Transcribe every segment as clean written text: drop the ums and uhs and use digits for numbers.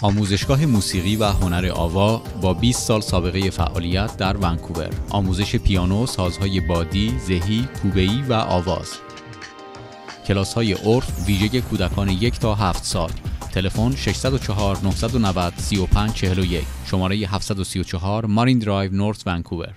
آموزشگاه موسیقی و هنر آوا با 20 سال سابقه فعالیت در ونکوور. آموزش پیانو، سازهای بادی، زهی، کوبه‌ای و آواز. کلاس‌های عرف ویژه کودکان 1 تا 7 سال. تلفن 604 990 3541. شماره 734 مارین درایو، نورث ونکوور.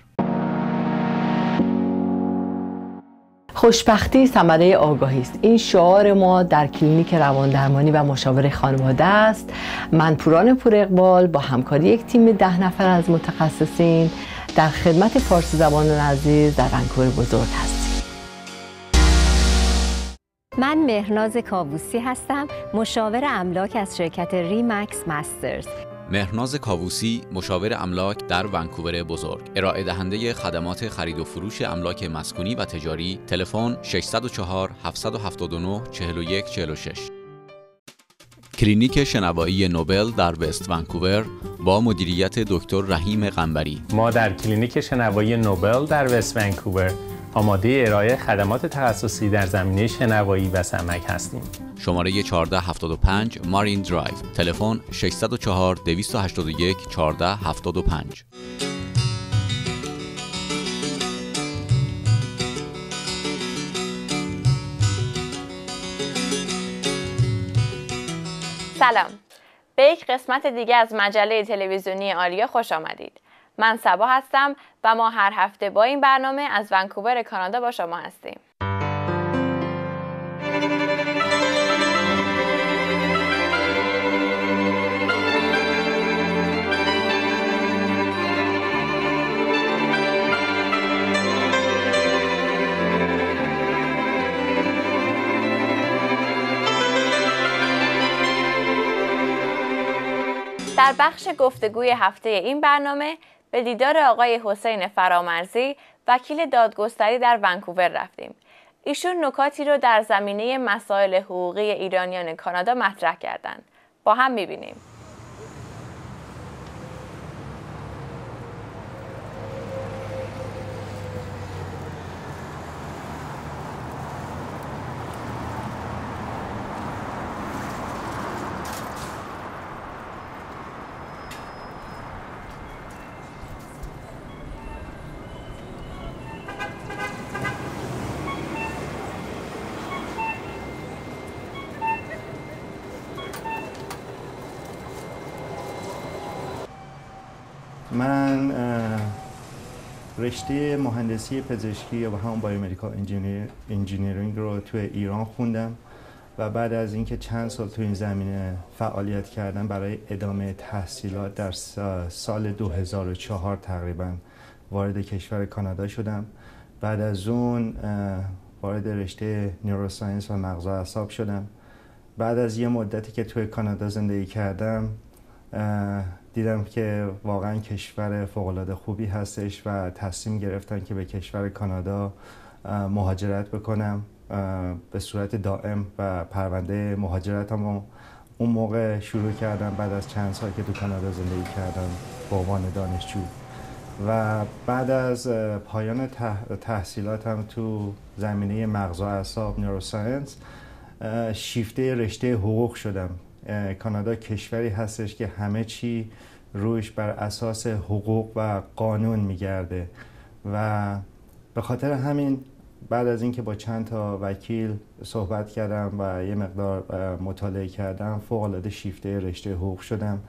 خوشبختی ثمره آگاهی است. این شعار ما در کلینیک رواندرمانی و مشاوره خانواده است. من پوران پور اقبال با همکاری یک تیم 10 نفر از متخصصین در خدمت فارسی زبان عزیز در ونکوور بزرگ هستیم. من مهرناز کاووسی هستم، مشاور املاک از شرکت ریمکس مسترز. مهرناز کاووسی، مشاور املاک در ونکوور بزرگ، ارائه دهنده خدمات خرید و فروش املاک مسکونی و تجاری. تلفن 604 779 4146. کلینیک شنوایی نوبل در وست ونکوور با مدیریت دکتر رحیم قنبری. ما در کلینیک شنوایی نوبل در وست ونکوور آماده ارائه خدمات تخصصی در زمینه شنوایی و سمک هستیم. شماره 1475 مارین درایو. تلفن 604 281 1475. سلام. به یک قسمت دیگه از مجله تلویزیونی آریا خوش آمدید. من صبا هستم و ما هر هفته با این برنامه از ونکوور کانادا با شما هستیم. در بخش گفتگوی هفته این برنامه به دیدار آقای حسین فرامرزی، وکیل دادگستری در ونکوور رفتیم. ایشون نکاتی رو در زمینه مسائل حقوقی ایرانیان کانادا مطرح کردند. با هم می‌بینیم. من رشته مهندسی پزشکی و همون بایومدیکال انجینیرینگ رو توی ایران خوندم و بعد از اینکه چند سال تو این زمینه فعالیت کردم برای ادامه تحصیلات در سال 2004 تقریبا وارد کشور کانادا شدم. بعد از اون وارد رشته نیوروساینس و مغز و اعصاب شدم. بعد از یه مدتی که توی کانادا زندگی کردم دیدم که واقعا کشور فوق‌العاده خوبی هستش و تصمیم گرفتم که به کشور کانادا مهاجرت بکنم به صورت دائم و پرونده مهاجرتمو اون موقع شروع کردم بعد از چند سال که تو کانادا زندگی کردم به عنوان دانشجو. و بعد از پایان تحصیلاتم تو زمینه مغز و اعصاب نیوروساینس شیفته رشته حقوق شدم. کانادا کشوری هستش که همه چی روش بر اساس حقوق و قانون میگرده و به خاطر همین بعد از اینکه با چند تا وکیل صحبت کردم و یه مقدار مطالعه کردم فوق‌العاده شیفته رشته حقوق شدم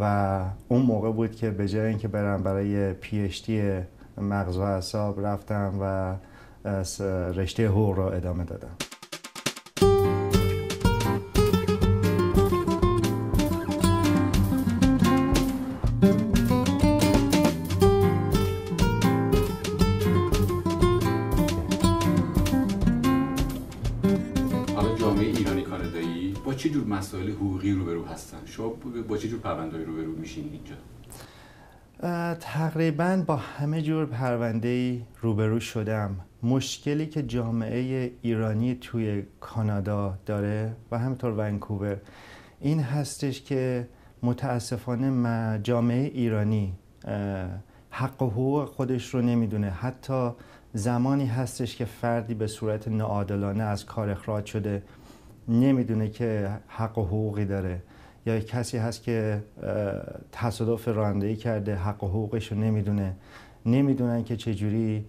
و اون موقع بود که به جای اینکه برم برای PhD مغز و اعصاب رفتم و رشته حقوق رو ادامه دادم. چه جور مسائل حقوقی روبرو هستن؟ شما با چه جور پرونده‌ای روبرو میشین اینجا؟ تقریباً با همه جور پرونده‌ای روبرو شدم. مشکلی که جامعه ایرانی توی کانادا داره و همینطور ونکوور این هستش که متاسفانه جامعه ایرانی حق و حقوق خودش رو نمیدونه. حتی زمانی هستش که فردی به صورت ناعادلانه از کار اخراج شده نمیدونه که حق و حقوقی داره. یا کسی هست که تصادف رانندگی کرده، حق و حقوقش رو نمیدونن که چجوری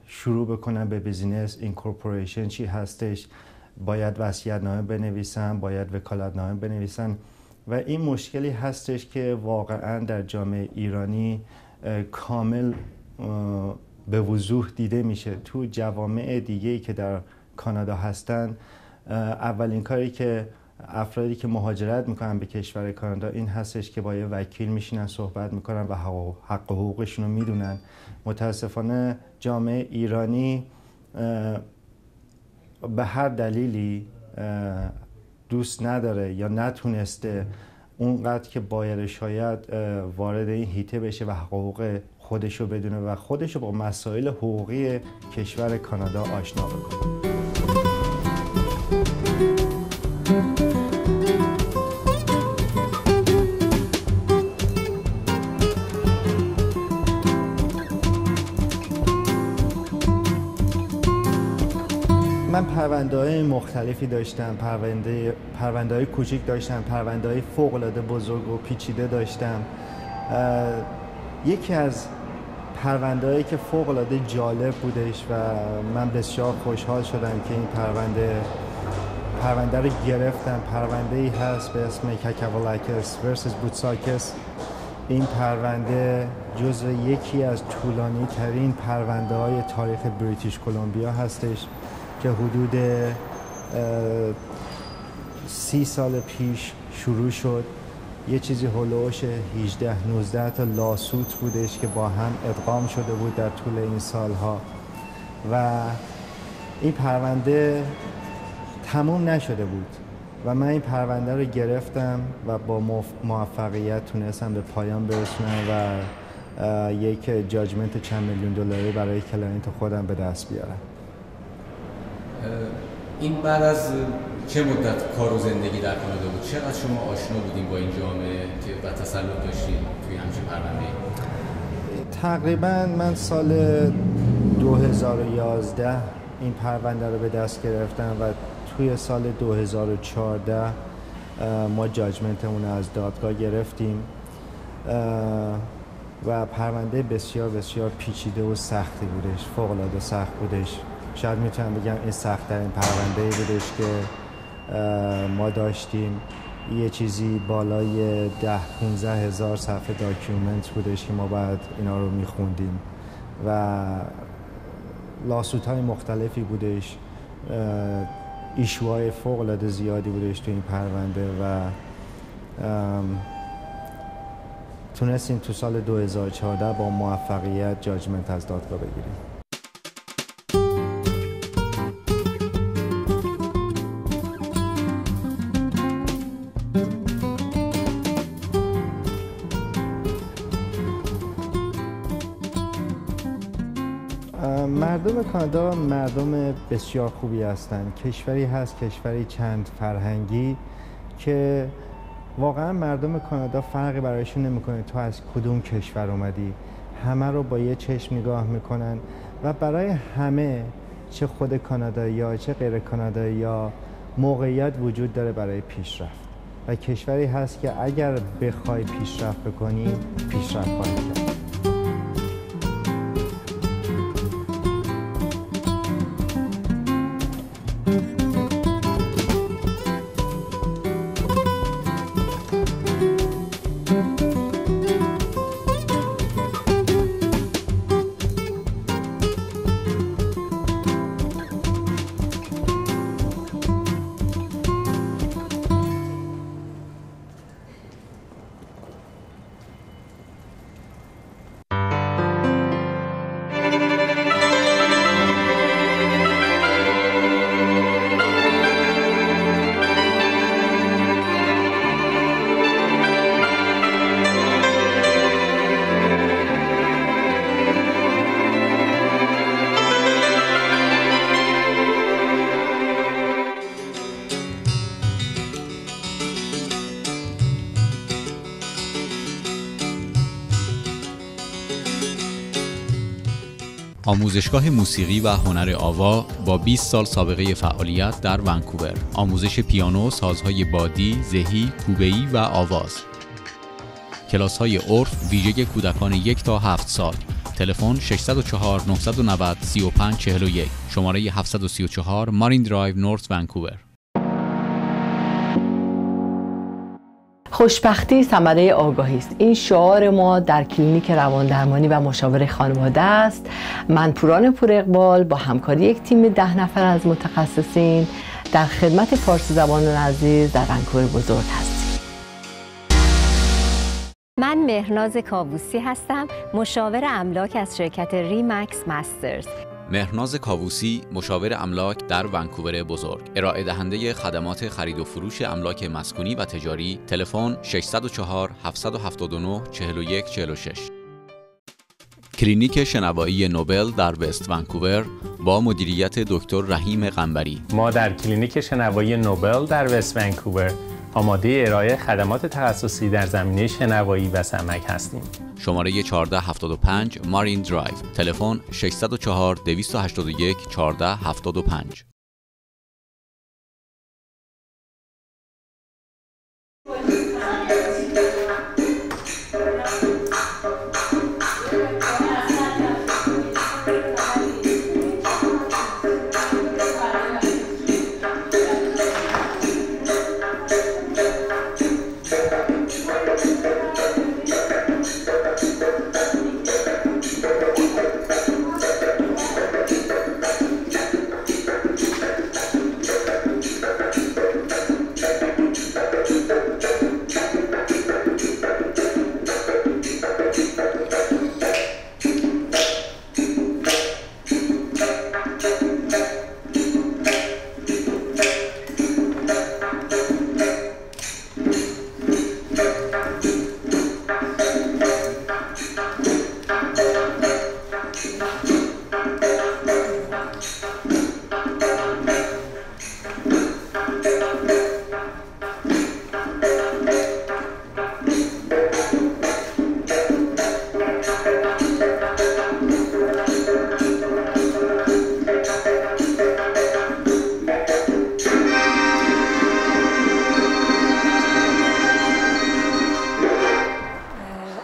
شروع بکنن به بیزینس، اینکورپوریشن چی هستش، باید وصیت‌نامه بنویسن، باید وکالتنامه بنویسن و این مشکلی هستش که واقعا در جامعه ایرانی کامل به وضوح دیده میشه. تو جوامع دیگه‌ای که در کانادا هستن، اولین کاری که افرادی که مهاجرت میکنن به کشور کانادا این هستش که با یه وکیل میشینن صحبت میکنن و حق و حقوقشون رو میدونن. متاسفانه جامعه ایرانی به هر دلیلی دوست نداره یا نتونسته اونقدر که باید شاید وارد این هیته بشه و حقوق خودشو بدونه و خودشو با مسائل حقوقی کشور کانادا آشنا بکنه. من پرونده‌های مختلفی داشتم، پرونده‌های کوچیک داشتم، پرونده‌های فوق‌العاده بزرگ و پیچیده داشتم. یکی از پرونده‌هایی که فوق‌العاده جالب بودش و من بسیار خوشحال شدم که این پرونده رو گرفتم. پرونده‌ای هست به اسم کاکاولاکس ورسس بوتساکس. این پرونده جزو یکی از طولانی ترین پرونده‌های تاریخ بریتیش کلمبیا هستش که حدود 30 سال پیش شروع شد. یه چیزی هولوش 18-19 تا لاسوت بودش که با هم ادغام شده بود در طول این سالها و این پرونده تموم نشده بود و من این پرونده رو گرفتم و با موفقیت تونستم به پایان برسونم و یک جاجمنت چند میلیون دلاری برای کلاینت خودم به دست بیارم. این بعد از چه مدت کار و زندگی در کانادا بود؟ چقدر شما آشنا بودین با این جامعه که و تسلط داشتین توی همچین پرونده‌ای؟ تقریبا من سال 2011 این پرونده رو به دست گرفتم و توی سال 2014 ما جاجمنتمون رو از دادگاه گرفتیم و پرونده بسیار بسیار پیچیده و سختی بودش، فوق‌العاده سخت بودش. شاید میتونم بگم این سخت‌ترین پرونده‌ای بودش که ما داشتیم. یه چیزی بالای 10-15 هزار صفحه داکیومنت بودش که ما بعد اینا رو میخوندیم و لاسوت‌های مختلفی بودش، ایشوهای فوق‌العاده زیادی بودش تو این پرونده و تونستیم تو سال 2014 با موفقیت جاجمنت از دادگاه بگیریم. مردم کانادا مردم بسیار خوبی هستند. کشوری هست، کشوری چند فرهنگی که واقعا مردم کانادا فرقی برایشون نمیکنه تو از کدوم کشور اومدی، همه رو با یه چشم نگاه میکنن و برای همه، چه خود کانادایی‌ها چه غیر کانادایی‌ها، موقعیت وجود داره برای پیشرفت و کشوری هست که اگر بخوای پیشرفت بکنی پیشرفت خواهی کرد. آموزشگاه موسیقی و هنر آوا با 20 سال سابقه فعالیت در ونکوور. آموزش پیانو، سازهای بادی، زهی، کوبه‌ای و آواز. کلاس‌های عرف ویژه کودکان 1 تا 7 سال. تلفن 604 990 3541. شماره 734 مارین درایو، نورث ونکوور. خوشبختی ثمره آگاهی است. این شعار ما در کلینیک رواندرمانی و مشاوره خانواده است. من پوران پوراقبال با همکاری یک تیم 10 نفر از متخصصین در خدمت فارسی زبانان عزیز در ونکوور بزرگ هستیم. من مهرناز کاووسی هستم، مشاور املاک از شرکت ریمکس مسترز. مهرناز کاووسی، مشاور املاک در ونکوور بزرگ، ارائه دهنده خدمات خرید و فروش املاک مسکونی و تجاری. تلفن 604 779 4146. کلینیک شنوایی نوبل در وست ونکوور با مدیریت دکتر رحیم قنبری. ما در کلینیک شنوایی نوبل در وست ونکوور آماده ارائه خدمات تخصصی در زمینه شنوایی و سمک هستیم. شماره 1475 مارین درایو. تلفن 604 281 1475.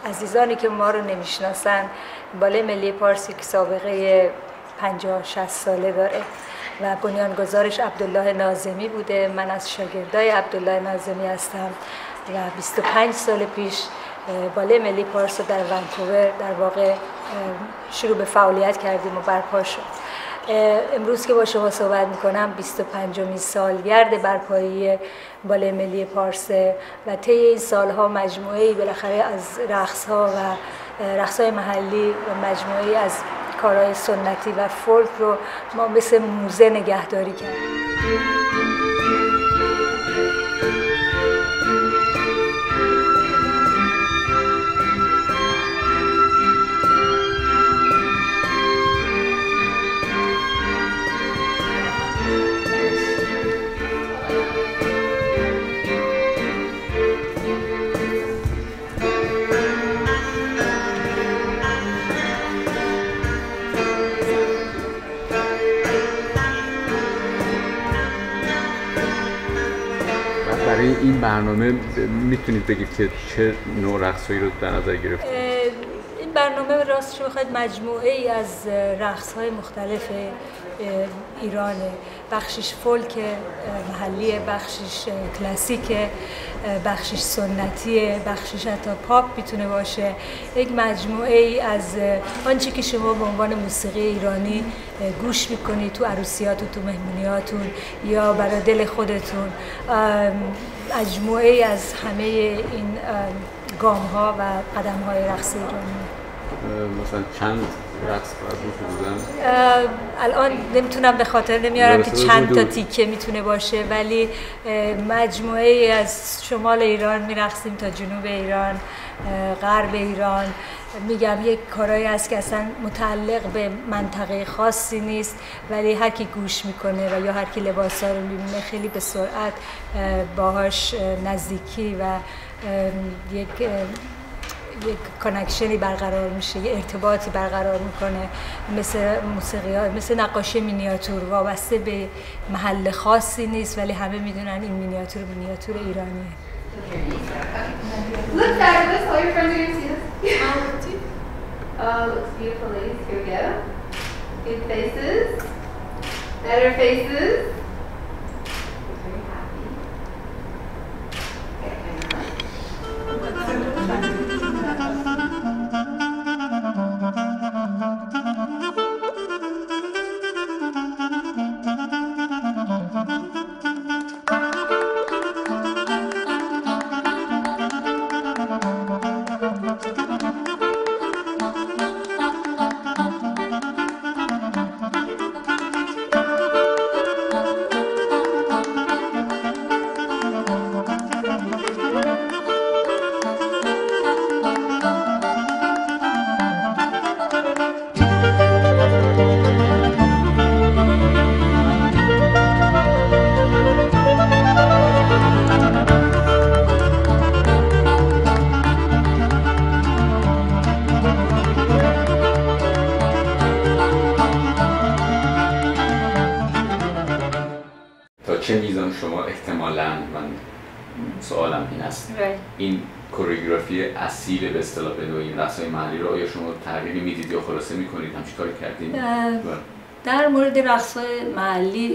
عزیزانی که ما رو نمیشناسن، بالای ملی پارس که سابقه 50-60 ساله داره و بنیانگذارش عبدالله ناظمی بوده. من از شاگردای عبدالله ناظمی هستم و 25 سال پیش بالای ملی پارس در ونکوور در واقع شروع به فعالیت کردیم و برپا شد. امروز که با شما صحبت میکنم 25مین سالگرد برپایی بالای ملی پارسه و طی این سالها مجموعه‌ای بالاخره از رقص‌ها و رقص‌های محلی و مجموعه‌ای از کارهای سنتی و فولک رو ما مثل موزه نگهداری کردیم. برای این برنامه میتونید بگید که چه نوع رقصایی رو در نظر گرفتید؟ این برنامه راستش بخواید مجموعه ای از رقص‌های مختلف ایرانه. بخشش فولک محلی، بخشش کلاسیک، بخشش سنتیه، بخشش حتی پاپ میتونه باشه. یک مجموعه ای از آنچه که شما به عنوان موسیقی ایرانی گوش میکنید تو عروسیاتون، تو مهمونیاتون یا برای دل خودتون. مجموعه ای از همه این گام ها و قدم های رقص ایرانی. مثلا چند رقص بودن؟ الان نمیتونم به خاطر نمیارم که چند تا تیکه میتونه باشه، ولی مجموعه ای از شمال ایران میرقصیم تا جنوب ایران، غرب ایران. میگم یک کارایی هست که اصلا متعلق به منطقه خاصی نیست، ولی هر کی گوش میکنه و یا هر کی لباسا رو میبینه خیلی به سرعت باهاش نزدیکی و یک یک کانکشنی برقرار میشه، یه ارتباطی برقرار میکنه، مثل موسیقی ها، مثل نقاشی مینیاتور، وابسته به محل خاصی نیست ولی همه میدونن این مینیاتور ایرانیه. Look, fabulous. All your friends are going to see this. Looks beautiful, ladies. Here we go. Good faces. Better faces. Very happy. چه میزان شما احتمالاً، من سوالم این است، این کوریوگرافی اصیل به اصطلاح به نوعی این رقص‌های محلی رو آیا شما تغییری میدید یا خلاصه میکنید؟ همچین کاری کردید؟ در مورد رقص‌های محلی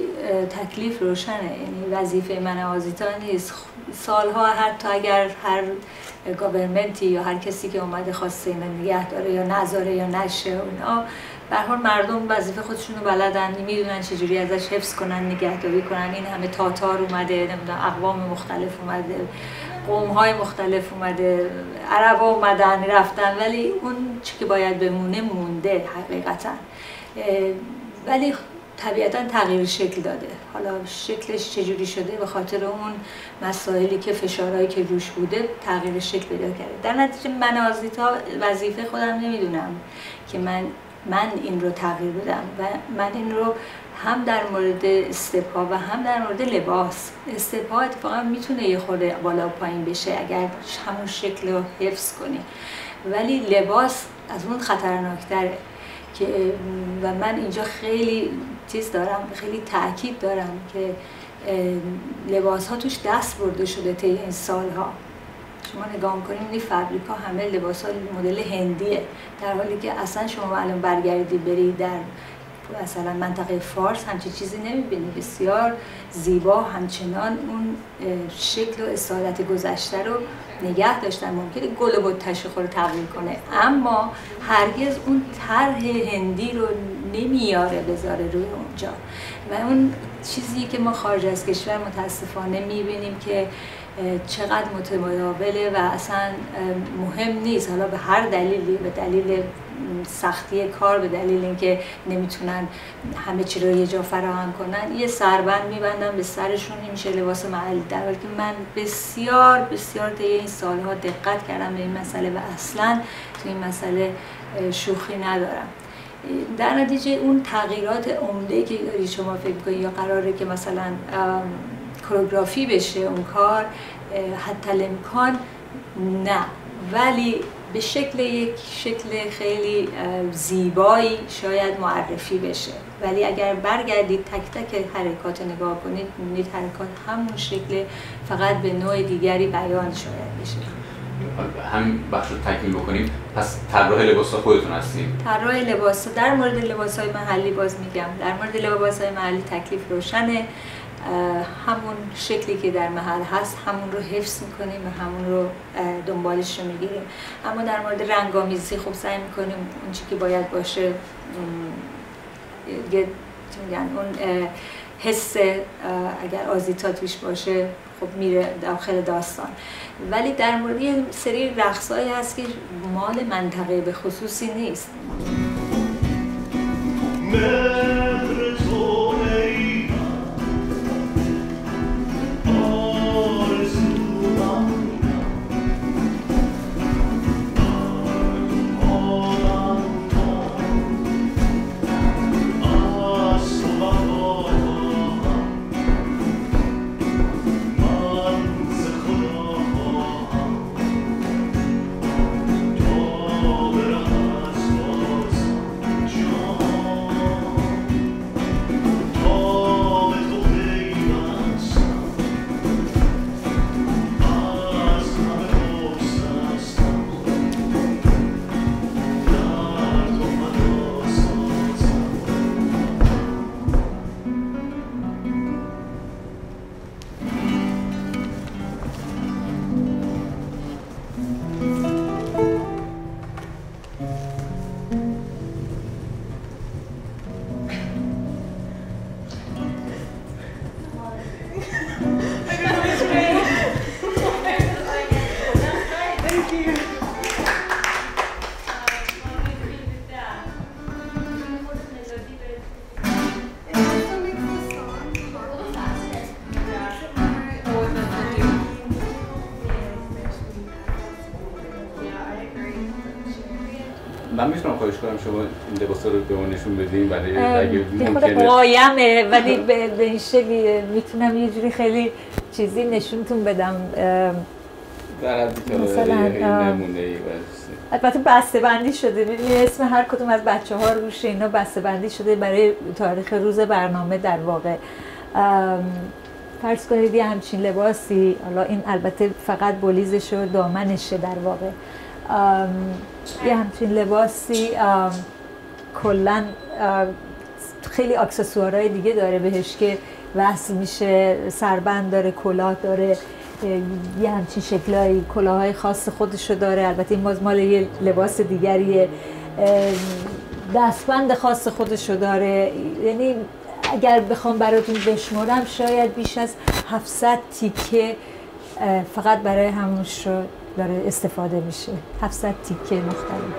تکلیف روشنه، یعنی وظیفه من آزیتا نیست. سالها حتی اگر هر گاورمنتی یا هر کسی که اومده خواسته اینو نگه داره یا نذاره یا نشه، اونا به هر حال مردم وظیفه خودشون رو بلدن، میدونن چجوری ازش حفظ کنن، نگهداری کنن. این همه تاتار اومده، نمیدونم اقوام مختلف اومده، قوم‌های مختلف اومده، عربا اومدن رفتن، ولی اون چی که باید بمونه مونده حقیقتا. ولی طبیعتا تغییر شکل داده. حالا شکلش چجوری شده به خاطر اون مسائلی که فشارهایی که روش بوده تغییر شکل پیدا کرده. در نتیجه من آزیتا وظیفه خودم نمیدونم که من این رو تغییر بدم و من این رو هم در مورد استپ‌ها و هم در مورد لباس. استپ‌ها اتفاقا میتونه یه خورده بالا و پایین بشه اگر همون شکل رو حفظ کنی، ولی لباس از اون خطرناکتره که و من اینجا خیلی خیلی تاکید دارم که لباس ها توش دست برده شده طی این سالها. شما نگاه می‌کنید این فابریکا همه لباس ها مدل هندیه، در حالی که اصلا شما الان برگردی برید در مثلا منطقه فارس همچین چیزی نمی‌بینید. بسیار زیبا، همچنان اون شکل و اصالت گذشته رو نگه داشتن. ممکنه گل و بتش رو تغییر کنه اما هرگز اون طرح هندی رو نمیاره بذاره روی اونجا. و اون چیزی که ما خارج از کشور متاسفانه میبینیم که چقدر متداوله و اصلا مهم نیست، حالا به هر دلیلی، به دلیل سختی کار، به دلیل اینکه نمیتونن همه چی رو یه جا فراهم کنن، یه سربند میبندن به سرشون، این میشه لباس محلی. در حالی که من بسیار بسیار طی این سالها دقت کردم به این مسئله و اصلا تو این مسئله شوخی ندارم. در نتیجه اون تغییرات عمده‌ای که شما فکر کنید یا قراره که مثلا کوریوگرافی بشه اون کار، حتی الامکان نه، ولی به یک شکل خیلی زیبایی شاید معرفی بشه. ولی اگر برگردید تک تک حرکات نگاه کنید می‌بینید حرکات همون شکل، فقط به نوع دیگری بیان شاید بشه. همین بخش رو تکمیل بکنیم. پس طراح لباس‌ها خودتون هستین؟ طراح لباس‌ها. در مورد لباس‌های محلی باز میگم، در مورد لباس‌های محلی تکلیف روشنه. همون شکلی که در محل هست همون رو حفظ میکنیم و همون رو دنبالش رو میگیریم. اما در مورد رنگامیزی خب سعی میکنیم اون چی که باید باشه، اون حس اگر آزیتا توش باشه خب میره داخل داستان. ولی در مورد یه سری رقصایی هست که مال منطقه به خصوصی نیست. من میتونم خواهش کنم شما این لباسا رو به ما نشون بدین برای اگه ممکنه قایمه، ولی به این شکلی میتونم یه جوری خیلی چیزی نشونتون بدم. مثلا نمونه ای البته بسته بندی شده، ببینید اسم هر کدوم از بچه‌ها روش اینا بسته بندی شده برای تاریخ روز برنامه. در واقع فرض کنید یه همچین لباسی، حالا این البته فقط بلیزش و دامنشه، در واقع یه همچین لباسی کلن خیلی اکسسوارهای دیگه داره بهش که وصل میشه، سربند داره، کلاه داره، یه همچین شکلایی، کلاهای خاص خودشو داره. البته این مال یه لباس دیگریه، دستبند خاص خودشو داره. یعنی اگر بخوام براتون بشمارم شاید بیش از 700 تیکه فقط برای همونش داره استفاده میشه، 700 تیکه مختلف.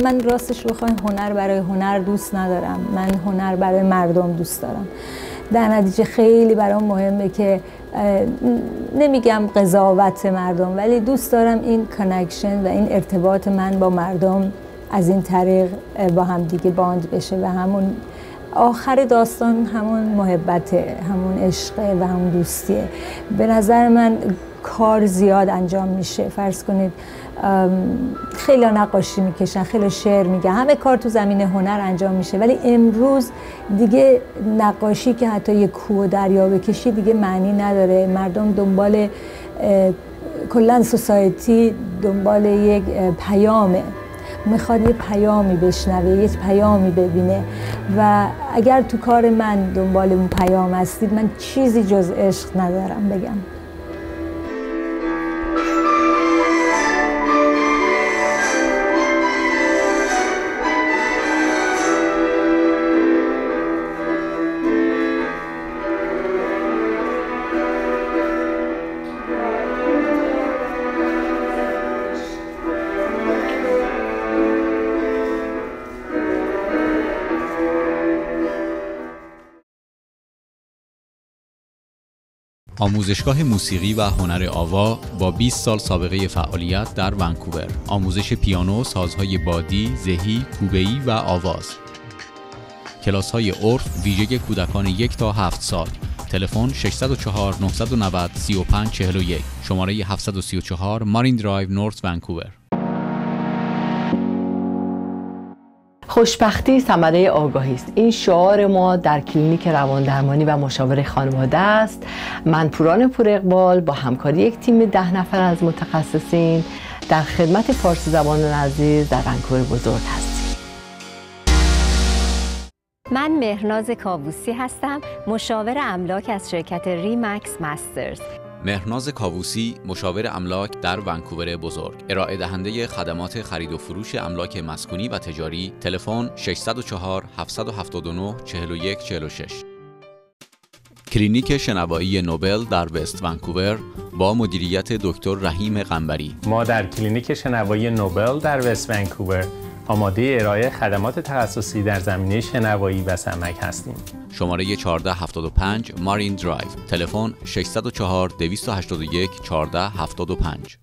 من راستش بخواین هنر برای هنر دوست ندارم، من هنر برای مردم دوست دارم. در نتیجه خیلی برام مهمه که نمیگم قضاوت مردم، ولی دوست دارم این کانکشن و این ارتباط من با مردم از این طریق با هم دیگه باند بشه و همون آخر داستان همون محبته، همون عشقه و همون دوستیه. به نظر من کار زیاد انجام میشه. فرض کنید خیلی نقاشی میکشن، خیلی شعر میگن، همه کار تو زمینه هنر انجام میشه، ولی امروز دیگه نقاشی که حتی یه کوه و دریا بکشی دیگه معنی نداره. مردم دنبال کلا سوسایتی دنبال یک پیامه، میخواد یه پیامی بشنوه، یه پیامی ببینه و اگر تو کار من دنبال اون پیام هستید من چیزی جز عشق ندارم بگم. آموزشگاه موسیقی و هنر آوا با 20 سال سابقه فعالیت در ونکوور. آموزش پیانو، سازهای بادی، زهی، کوبه‌ای و آواز. کلاس‌های عرف ویژه کودکان 1 تا 7 سال. تلفن 604 990 3541. شماره 734 مارین درایو نورث ونکوور. خوشبختی ثمره آگاهی است. این شعار ما در کلینیک رواندرمانی و مشاور خانواده است. من پوران پوراقبال با همکاری یک تیم 10 نفر از متخصصین در خدمت فارسی زبانان عزیز در ونکوور بزرگ هستیم. من مهرناز کاووسی هستم، مشاور املاک از شرکت ریمکس مسترز. مهرناز کاووسی، مشاور املاک در ونکوور بزرگ، ارائه دهنده خدمات خرید و فروش املاک مسکونی و تجاری. تلفن 604 779 4146. کلینیک شنوایی نوبل در وست ونکوور با مدیریت دکتر رحیم قنبری. ما در کلینیک شنوایی نوبل در وست ونکوور آماده ارائه خدمات تخصصی در زمینه شنوایی و سمک هستیم. شماره 1475 مارین درایو، تلفن 604 281 1475.